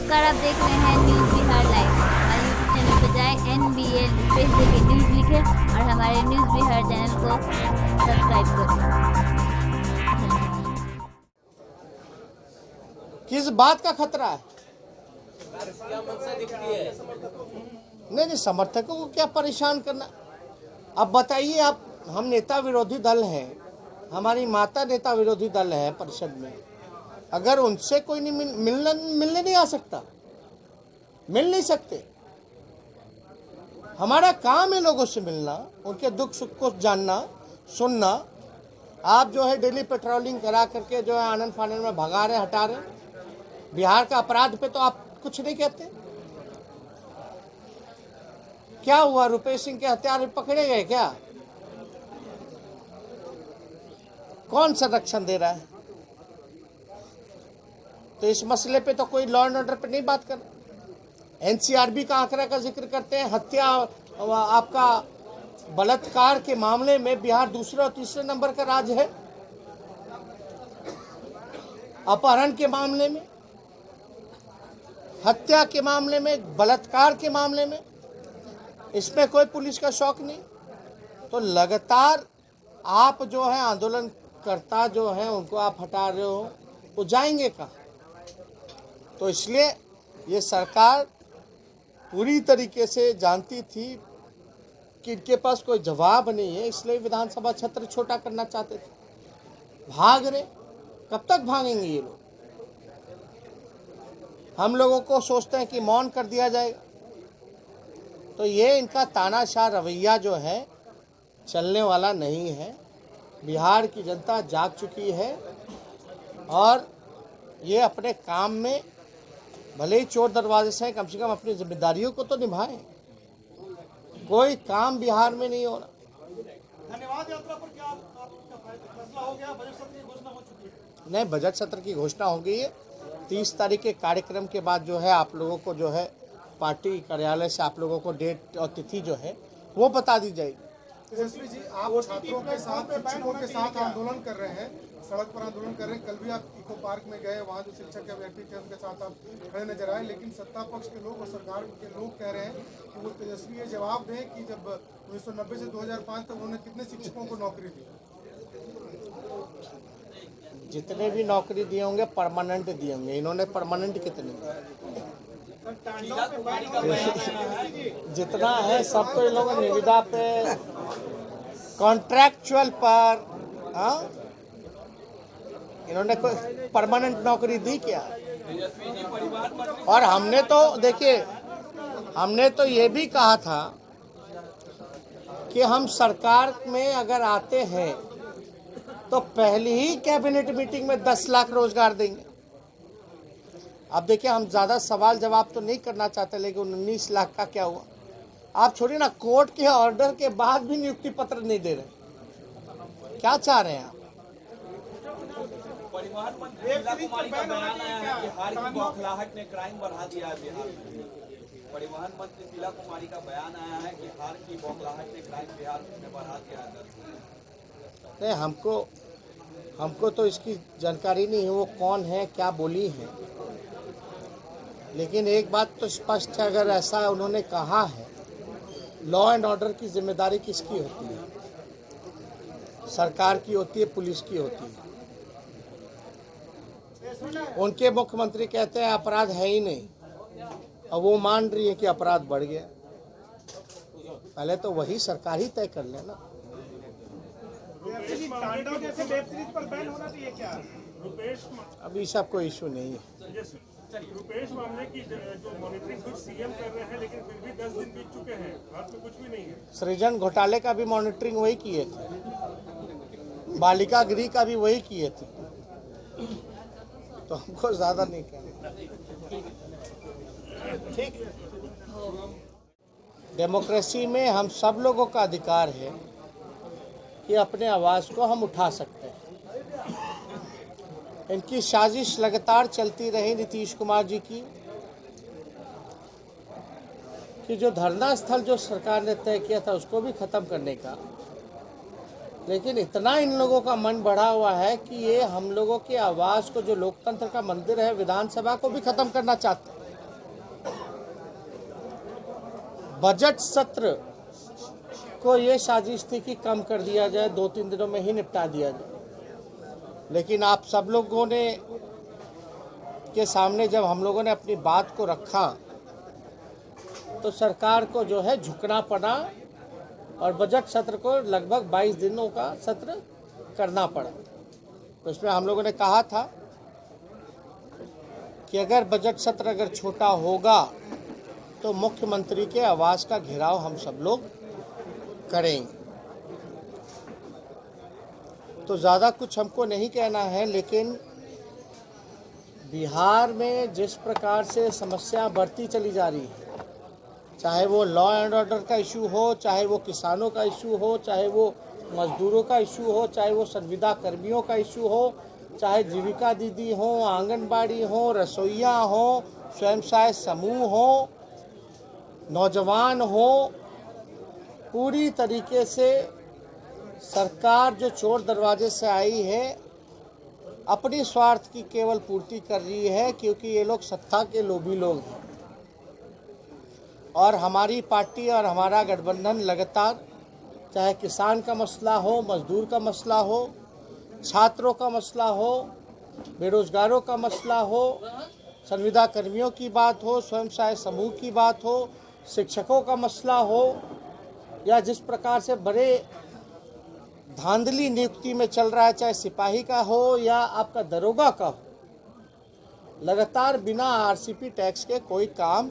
नमस्कार, आप देख रहे हैं न्यूज़ बिहार लाइव। हमारे यूट्यूब चैनल पर जाएं, NBL स्पेस देके न्यूज़ लिखें और हमारे न्यूज़ बिहार चैनल को सब्सक्राइब करें। किस बात का खतरा है? नहीं, समर्थकों को क्या परेशान करना। अब बताइए आप, हम नेता विरोधी दल हैं, हमारी माता नेता विरोधी दल है परिषद में, अगर उनसे कोई नहीं मिलने नहीं आ सकता, मिल नहीं सकते। हमारा काम है लोगों से मिलना, उनके दुख सुख को जानना, सुनना। आप जो है डेली पेट्रोलिंग करा करके जो है आनंद फानंद में भगा रहे, हटा रहे। बिहार का अपराध पे तो आप कुछ नहीं कहते। क्या हुआ? रुपेश सिंह के हत्यारे पकड़े गए क्या? कौन संरक्षण दे रहा है? तो इस मसले पे तो कोई लॉ एंड ऑर्डर पे नहीं बात कर। एनसीआरबी का आंकड़ा का जिक्र करते हैं। हत्या, आपका बलात्कार के मामले में बिहार दूसरे और तीसरे नंबर का राज्य है। अपहरण के मामले में, हत्या के मामले में, बलात्कार के मामले में, इसमें कोई पुलिस का शौक नहीं। तो लगातार आप जो है आंदोलनकर्ता जो है उनको आप हटा रहे हो, वो जाएंगे कहाँ? तो इसलिए ये सरकार पूरी तरीके से जानती थी कि इनके पास कोई जवाब नहीं है, इसलिए विधानसभा क्षेत्र छोटा करना चाहते थे। भाग रहे, कब तक भागेंगे ये लोग? हम लोगों को सोचते हैं कि मौन कर दिया जाएगा। तो ये इनका तानाशाह रवैया जो है चलने वाला नहीं है। बिहार की जनता जाग चुकी है और ये अपने काम में भले ही चोर दरवाजे से कम से कम अपनी जिम्मेदारियों को तो निभाएं। कोई काम बिहार में नहीं हो रहा। धन्यवाद। यात्रा पर क्या आपका फैसला हो गया? बजट सत्र की घोषणा हो चुकी है? नहीं, बजट सत्र की घोषणा हो गई है। 30 तारीख के कार्यक्रम के बाद जो है आप लोगों को जो है पार्टी कार्यालय से आप लोगों को डेट और तिथि जो है वो बता दी जाएगी। तेजस्वी जी, आप छात्रों के साथ, शिक्षकों के साथ आंदोलन कर रहे हैं, सड़क पर आंदोलन कर रहे हैं। कल भी आप इको पार्क में गए, वहाँ जो शिक्षक या व्यक्ति थे उनके साथ आप खड़े नजर आए। लेकिन सत्ता पक्ष के लोग और सरकार के लोग कह रहे हैं कि वो तेजस्वी ये जवाब दें कि जब 1990 से 2005 तक उन्होंने कितने शिक्षकों को नौकरी दी? जितने भी नौकरी दिए होंगे परमानेंट दिए होंगे। इन्होंने परमानेंट कितने दिए? जितना है सब तो इन लोगों ने निविदा पे, कॉन्ट्रैक्चुअल पर, हाँ, इन्होंने कोई परमानेंट नौकरी दी क्या? और हमने तो देखिए, हमने तो ये भी कहा था कि हम सरकार में अगर आते हैं तो पहली ही कैबिनेट मीटिंग में 10 लाख रोजगार देंगे। अब देखिए, हम ज़्यादा सवाल जवाब तो नहीं करना चाहते, लेकिन 19 लाख का क्या हुआ? आप छोड़िए ना, कोर्ट के ऑर्डर के बाद भी नियुक्ति पत्र नहीं दे रहे। क्या चाह रहे हैं आप? परिवहन मंत्री शीला कुमारी का बयान आया है कि हार की बौखलाहट ने क्राइम बढ़ा दिया है बिहार में। परिवहन मंत्री शीला कुमारी का बयान आया है कि हार की बौखलाहट ने क्राइम बिहार में बढ़ा दिया है। नहीं, हमको तो इसकी जानकारी नहीं है वो कौन है, क्या बोली है। लेकिन एक बात तो स्पष्ट है, अगर ऐसा उन्होंने कहा है, लॉ एंड ऑर्डर की जिम्मेदारी किसकी होती है? सरकार की होती है, पुलिस की होती है। उनके मुख्यमंत्री कहते हैं अपराध है ही नहीं, और वो मान रही है कि अपराध बढ़ गया। पहले तो वही सरकार ही तय कर लेना। अभी सब कोई इशू नहीं है। रुपेश मामले की जो मॉनिटरिंग कुछ सीएम कर रहे हैं, लेकिन फिर भी 10 दिन बीत चुके हैं, हाथ में कुछ भी नहीं है। सृजन घोटाले का भी मॉनिटरिंग वही किए थे, बालिका गृह का भी वही किए थे। तो हमको ज्यादा नहीं कहना। ठीक, डेमोक्रेसी में हम सब लोगों का अधिकार है कि अपने आवाज को हम उठा सकते हैं। इनकी साजिश लगातार चलती रही नीतीश कुमार जी की, कि जो धरना स्थल जो सरकार ने तय किया था उसको भी खत्म करने का। लेकिन इतना इन लोगों का मन बढ़ा हुआ है कि ये हम लोगों की आवाज़ को, जो लोकतंत्र का मंदिर है विधानसभा को भी खत्म करना चाहते हैं। बजट सत्र को ये साजिश थी कि कम कर दिया जाए, 2-3 दिनों में ही निपटा दिया जाए। लेकिन आप सब लोगों ने के सामने जब हम लोगों ने अपनी बात को रखा तो सरकार को जो है झुकना पड़ा और बजट सत्र को लगभग 22 दिनों का सत्र करना पड़ा। तो इसमें हम लोगों ने कहा था कि अगर बजट सत्र अगर छोटा होगा तो मुख्यमंत्री के आवास का घेराव हम सब लोग करेंगे। तो ज़्यादा कुछ हमको नहीं कहना है, लेकिन बिहार में जिस प्रकार से समस्या बढ़ती चली जा रही है, चाहे वो लॉ एंड ऑर्डर का इशू हो, चाहे वो किसानों का इशू हो, चाहे वो मजदूरों का इशू हो, चाहे वो संविदा कर्मियों का इशू हो, चाहे जीविका दीदी हो, आंगनबाड़ी हो, रसोइया हो, स्वयं सहायता समूह हो, नौजवान हो, पूरी तरीके से सरकार जो चोर दरवाजे से आई है अपनी स्वार्थ की केवल पूर्ति कर रही है, क्योंकि ये लोग सत्ता के लोभी लोग हैं। और हमारी पार्टी और हमारा गठबंधन लगातार, चाहे किसान का मसला हो, मजदूर का मसला हो, छात्रों का मसला हो, बेरोजगारों का मसला हो, संविदा कर्मियों की बात हो, स्वयं सहायता समूह की बात हो, शिक्षकों का मसला हो, या जिस प्रकार से बड़े धांधली नियुक्ति में चल रहा है, चाहे सिपाही का हो या आपका दरोगा का हो, लगातार बिना आरसीपी टैक्स के कोई काम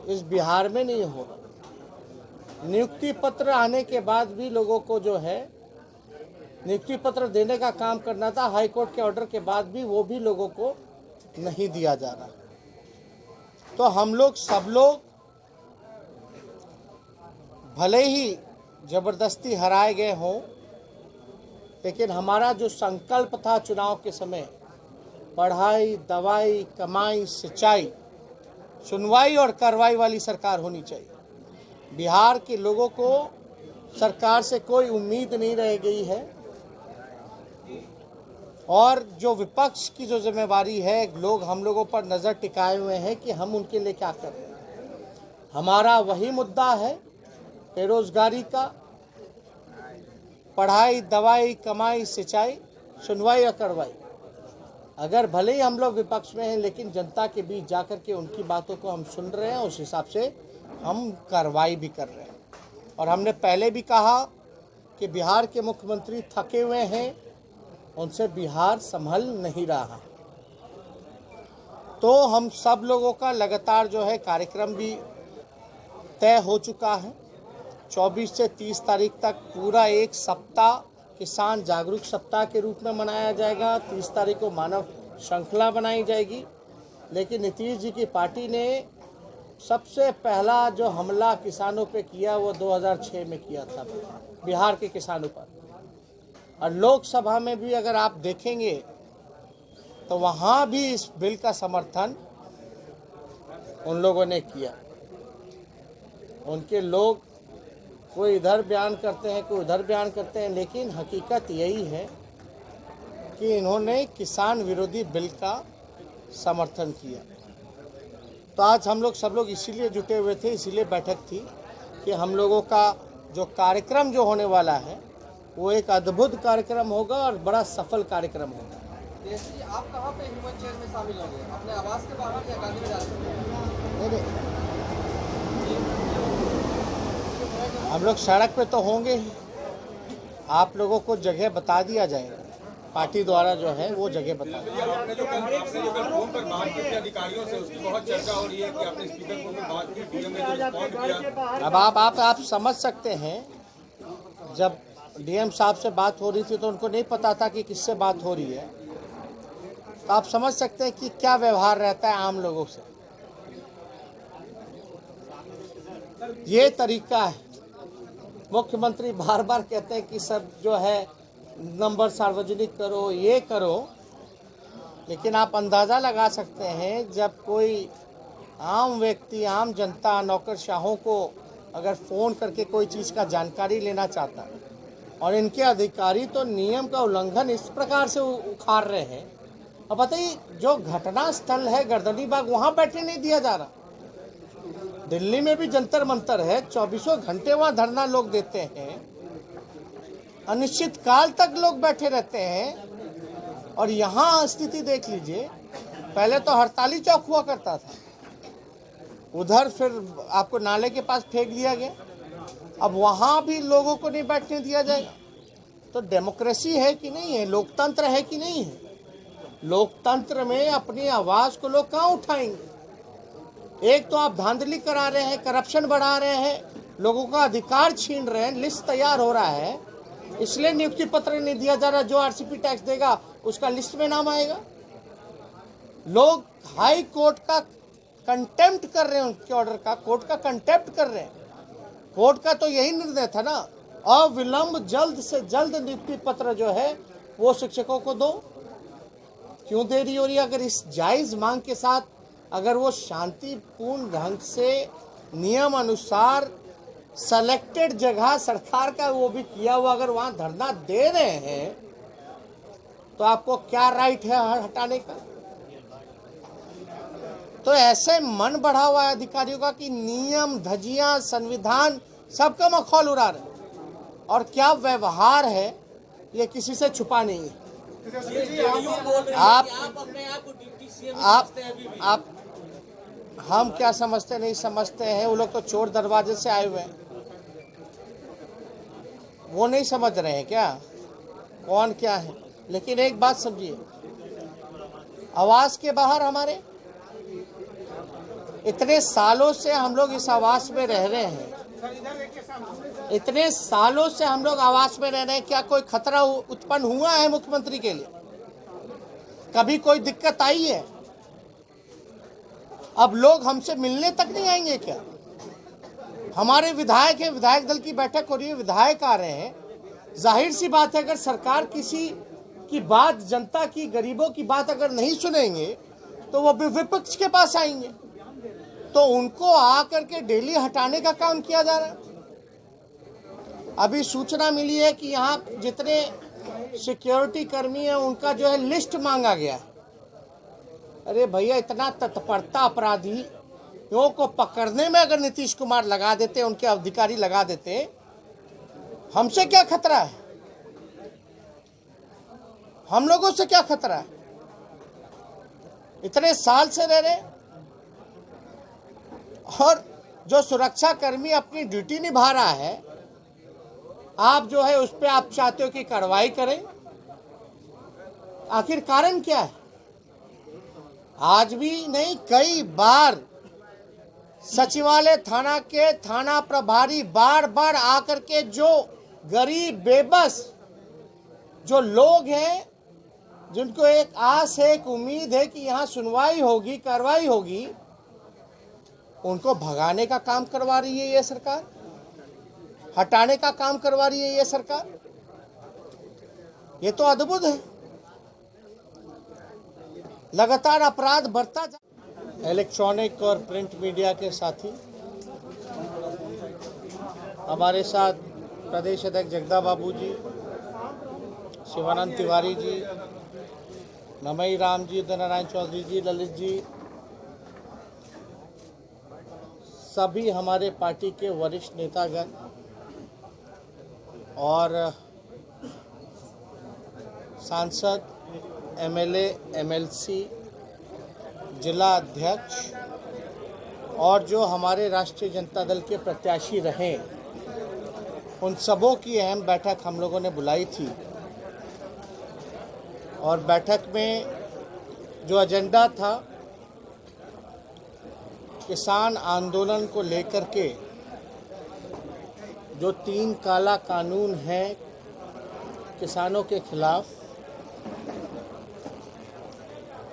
इस बिहार में नहीं हो रहा। नियुक्ति पत्र आने के बाद भी लोगों को जो है नियुक्ति पत्र देने का काम करना था, हाई कोर्ट के ऑर्डर के बाद भी वो भी लोगों को नहीं दिया जा रहा। तो हम लोग सब लोग भले ही जबरदस्ती हराए गए हों, लेकिन हमारा जो संकल्प था चुनाव के समय, पढ़ाई, दवाई, कमाई, सिंचाई, सुनवाई और कार्रवाई वाली सरकार होनी चाहिए। बिहार के लोगों को सरकार से कोई उम्मीद नहीं रह गई है, और जो विपक्ष की जो जिम्मेवारी है, लोग हम लोगों पर नज़र टिकाए हुए हैं कि हम उनके लिए क्या कर रहे हैं। हमारा वही मुद्दा है, बेरोजगारी का, पढ़ाई, दवाई, कमाई, सिंचाई, सुनवाई और कार्रवाई। अगर भले ही हम लोग विपक्ष में हैं, लेकिन जनता के बीच जाकर के उनकी बातों को हम सुन रहे हैं, उस हिसाब से हम कार्रवाई भी कर रहे हैं। और हमने पहले भी कहा कि बिहार के मुख्यमंत्री थके हुए हैं, उनसे बिहार संभल नहीं रहा। तो हम सब लोगों का लगातार जो है कार्यक्रम भी तय हो चुका है। 24 से 30 तारीख तक पूरा एक सप्ताह किसान जागरूक सप्ताह के रूप में मनाया जाएगा। 30 तारीख को मानव श्रृंखला बनाई जाएगी। लेकिन नीतीश जी की पार्टी ने सबसे पहला जो हमला किसानों पे किया वो 2006 में किया था, बिहार के किसानों पर। और लोकसभा में भी अगर आप देखेंगे तो वहाँ भी इस बिल का समर्थन उन लोगों ने किया। उनके लोग कोई इधर बयान करते हैं, कोई उधर बयान करते हैं, लेकिन हकीकत यही है कि इन्होंने किसान विरोधी बिल का समर्थन किया। तो आज हम लोग सब लोग इसीलिए जुटे हुए थे, इसीलिए बैठक थी कि हम लोगों का जो कार्यक्रम जो होने वाला है वो एक अद्भुत कार्यक्रम होगा और बड़ा सफल कार्यक्रम होगा। आप कहाँ पे ह्यूमन चेयर में शामिल होंगे? अपने आवास के बाहर या गांधी में जा सकते हैं? हम लोग सड़क पे तो होंगे ही, आप लोगों को जगह बता दिया जाएगा, पार्टी द्वारा जो है वो जगह बता दी। आपने जो फोन पर बात की थी अधिकारियों से, उसकी बहुत चर्चा हो रही है कि आपने स्पीकर को भी बात की, डीएम ने जो रिस्पॉन्ड किया। अब आप समझ सकते हैं, जब डीएम साहब से बात हो रही थी तो उनको नहीं पता था कि किससे बात हो रही है। तो आप समझ सकते हैं कि क्या व्यवहार रहता है आम लोगों से। ये तरीका है। मुख्यमंत्री बार बार कहते हैं कि सब जो है नंबर सार्वजनिक करो, ये करो, लेकिन आप अंदाज़ा लगा सकते हैं जब कोई आम व्यक्ति, आम जनता, नौकरशाहों को अगर फ़ोन करके कोई चीज़ का जानकारी लेना चाहता है और इनके अधिकारी तो नियम का उल्लंघन इस प्रकार से उखाड़ रहे हैं। अब बताइए, जो घटना स्थल है गर्दनीबाग, वहाँ बैठने नहीं दिया जा रहा। दिल्ली में भी जंतर मंतर है, 24 घंटे वहां धरना लोग देते हैं, अनिश्चित काल तक लोग बैठे रहते हैं। और यहाँ स्थिति देख लीजिए, पहले तो हड़ताली चौक हुआ करता था, उधर फिर आपको नाले के पास फेंक दिया गया, अब वहाँ भी लोगों को नहीं बैठने दिया जाएगा। तो डेमोक्रेसी है कि नहीं है, लोकतंत्र है कि नहीं है? लोकतंत्र में अपनी आवाज़ को लोग कहाँ उठाएंगे? एक तो आप धांधली करा रहे हैं, करप्शन बढ़ा रहे हैं, लोगों का अधिकार छीन रहे हैं, लिस्ट तैयार हो रहा है, इसलिए नियुक्ति पत्र नहीं दिया जा रहा। जो आरसीपी टैक्स देगा उसका लिस्ट में नाम आएगा। लोग हाई कोर्ट का कंटेम्प्ट कर रहे हैं, उनके ऑर्डर का, कोर्ट का कंटेम्प्ट कर रहे हैं। कोर्ट का तो यही निर्णय था ना, अविलंब जल्द से जल्द नियुक्ति पत्र जो है वो शिक्षकों को दो। क्यों देरी हो रही है? अगर इस जायज मांग के साथ अगर वो शांतिपूर्ण ढंग से नियम अनुसार सेलेक्टेड जगह सरकार का वो भी किया हुआ अगर वहां धरना दे रहे हैं, तो आपको क्या राइट है हटाने का? तो ऐसे मन बढ़ा हुआ है अधिकारियों का कि नियम, धज्जियां, संविधान सबका मखौल उड़ा रहे, और क्या व्यवहार है ये किसी से छुपा नहीं है। आप हम क्या समझते नहीं समझते हैं, वो लोग तो चोर दरवाजे से आए हुए हैं, वो नहीं समझ रहे हैं क्या कौन क्या है। लेकिन एक बात समझिए, आवास के बाहर हमारे इतने सालों से हम लोग इस आवास में रह रहे हैं, इतने सालों से हम लोग आवास में रह रहे हैं, क्या कोई खतरा उत्पन्न हुआ है मुख्यमंत्री के लिए? कभी कोई दिक्कत आई है? अब लोग हमसे मिलने तक नहीं आएंगे क्या? हमारे विधायक है, विधायक दल की बैठक हो रही है, विधायक आ रहे हैं, जाहिर सी बात है अगर सरकार किसी की बात, जनता की, गरीबों की बात अगर नहीं सुनेंगे तो वो विपक्ष के पास आएंगे, तो उनको आकर के डेली हटाने का काम किया जा रहा है। अभी सूचना मिली है कि यहाँ जितने सिक्योरिटी कर्मी हैं उनका जो है लिस्ट मांगा गया है। अरे भैया, इतना तत्परता अपराधियों को पकड़ने में अगर नीतीश कुमार लगा देते, उनके अधिकारी लगा देते, हमसे क्या खतरा है? हम लोगों से क्या खतरा है? इतने साल से रह रहे, और जो सुरक्षा कर्मी अपनी ड्यूटी निभा रहा है, आप जो है उस पर आप चाहते हो कि कार्रवाई करें। आखिर कारण क्या है? आज भी नहीं, कई बार सचिवालय थाना के थाना प्रभारी बार बार आकर के जो गरीब बेबस जो लोग हैं, जिनको एक आस है, एक उम्मीद है कि यहाँ सुनवाई होगी, कार्रवाई होगी, उनको भगाने का काम करवा रही है ये सरकार, हटाने का काम करवा रही है ये सरकार। ये तो अद्भुत है। लगातार अपराध बढ़ता जा। इलेक्ट्रॉनिक और प्रिंट मीडिया के साथी, हमारे साथ प्रदेश अध्यक्ष जगदा बाबू जी, शिवानंद तिवारी जी, नमई राम जी, उदय नारायण चौधरी जी, ललित जी, सभी हमारे पार्टी के वरिष्ठ नेतागण और सांसद, एमएलए, एमएलसी, जिला अध्यक्ष और जो हमारे राष्ट्रीय जनता दल के प्रत्याशी रहे, उन सबों की अहम बैठक हम लोगों ने बुलाई थी। और बैठक में जो एजेंडा था, किसान आंदोलन को लेकर के जो 3 काला कानून है किसानों के खिलाफ,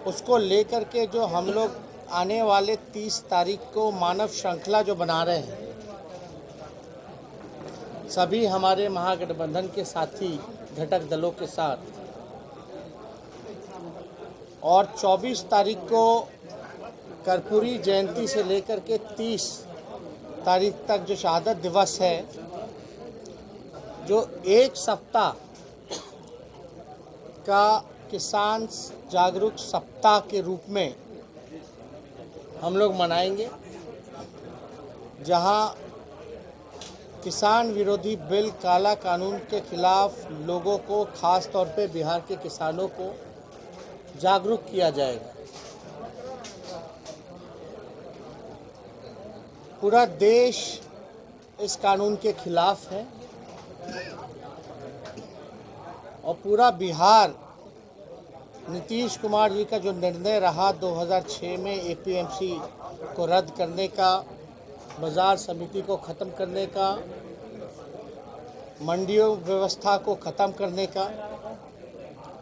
उसको लेकर के जो हम लोग आने वाले 30 तारीख को मानव श्रृंखला जो बना रहे हैं, सभी हमारे महागठबंधन के साथी घटक दलों के साथ, और 24 तारीख को कर्पूरी जयंती से लेकर के 30 तारीख तक जो शहादत दिवस है, जो 1 सप्ताह का किसान जागरूक सप्ताह के रूप में हम लोग मनाएंगे। जहां किसान विरोधी बिल काला कानून के खिलाफ लोगों को, खास तौर पे बिहार के किसानों को जागरूक किया जाएगा। पूरा देश इस कानून के खिलाफ है और पूरा बिहार नीतीश कुमार जी का जो निर्णय रहा 2006 में एपीएमसी को रद्द करने का, बाजार समिति को ख़त्म करने का, मंडियों व्यवस्था को ख़त्म करने का,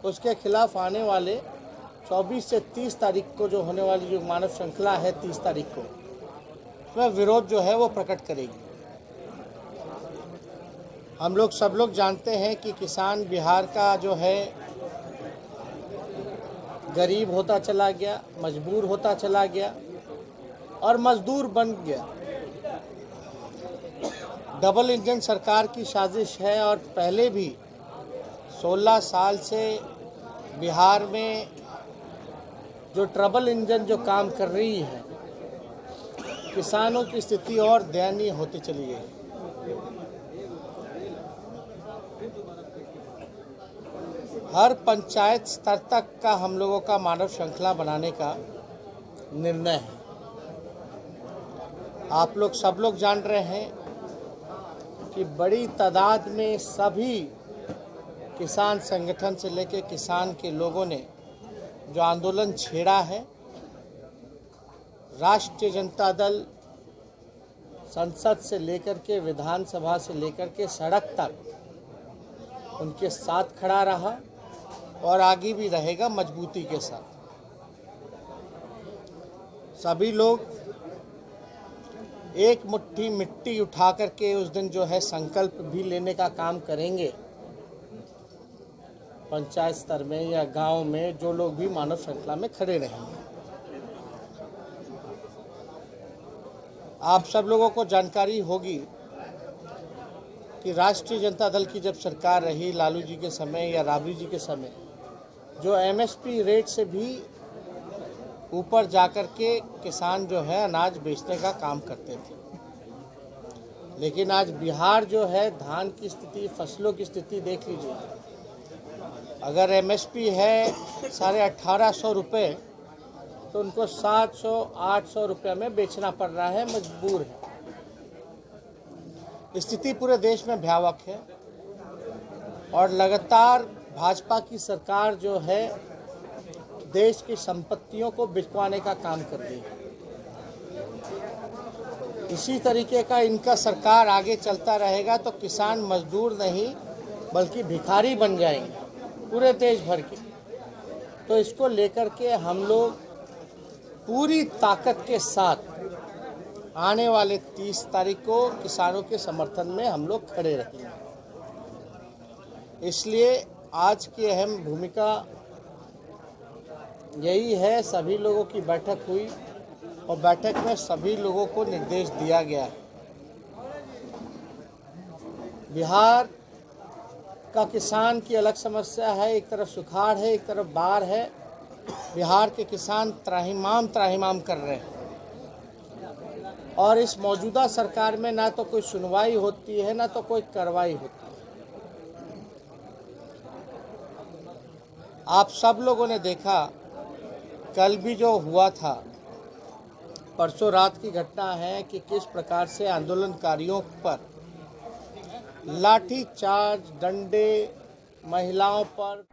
उसके खिलाफ आने वाले 24 से 30 तारीख को जो होने वाली जो मानव श्रृंखला है 30 तारीख को, वह विरोध जो है वो प्रकट करेगी। हम लोग सब लोग जानते हैं कि किसान बिहार का जो है गरीब होता चला गया, मजबूर होता चला गया और मजदूर बन गया। डबल इंजन सरकार की साजिश है और पहले भी 16 साल से बिहार में जो ट्रबल इंजन जो काम कर रही है, किसानों की स्थिति और दयनीय होती चली गई। हर पंचायत स्तर तक का हम लोगों का मानव श्रृंखला बनाने का निर्णय है। आप लोग सब लोग जान रहे हैं कि बड़ी तादाद में सभी किसान संगठन से लेकर किसान के लोगों ने जो आंदोलन छेड़ा है, राष्ट्रीय जनता दल संसद से लेकर के विधानसभा से लेकर के सड़क तक उनके साथ खड़ा रहा और आगे भी रहेगा मजबूती के साथ। सभी लोग एक मुट्ठी मिट्टी उठा करके उस दिन जो है संकल्प भी लेने का काम करेंगे। पंचायत स्तर में या गांव में जो लोग भी मानव श्रृंखला में खड़े रहेंगे। आप सब लोगों को जानकारी होगी कि राष्ट्रीय जनता दल की जब सरकार रही लालू जी के समय या राबड़ी जी के समय, जो एमएसपी रेट से भी ऊपर जाकर के किसान जो है अनाज बेचने का काम करते थे। लेकिन आज बिहार जो है, धान की स्थिति, फसलों की स्थिति देख लीजिए। अगर एमएसपी है 1850 रुपये तो उनको 700-800 रुपये में बेचना पड़ रहा है, मजबूर है। स्थिति पूरे देश में भयावह है और लगातार भाजपा की सरकार जो है देश की संपत्तियों को बिकवाने का काम कर रही है। इसी तरीके का इनका सरकार आगे चलता रहेगा तो किसान मजदूर नहीं बल्कि भिखारी बन जाएंगे पूरे देश भर के। तो इसको लेकर के हम लोग पूरी ताकत के साथ आने वाले 30 तारीख को किसानों के समर्थन में हम लोग खड़े रहेंगे। इसलिए आज की अहम भूमिका यही है। सभी लोगों की बैठक हुई और बैठक में सभी लोगों को निर्देश दिया गया है। बिहार का किसान की अलग समस्या है, एक तरफ सुखाड़ है, एक तरफ बाढ़ है। बिहार के किसान त्राहिमाम कर रहे हैं और इस मौजूदा सरकार में ना तो कोई सुनवाई होती है ना तो कोई कार्रवाई होती है। आप सब लोगों ने देखा कल भी जो हुआ था, परसों रात की घटना है कि किस प्रकार से आंदोलनकारियों पर लाठी चार्ज, डंडे, महिलाओं पर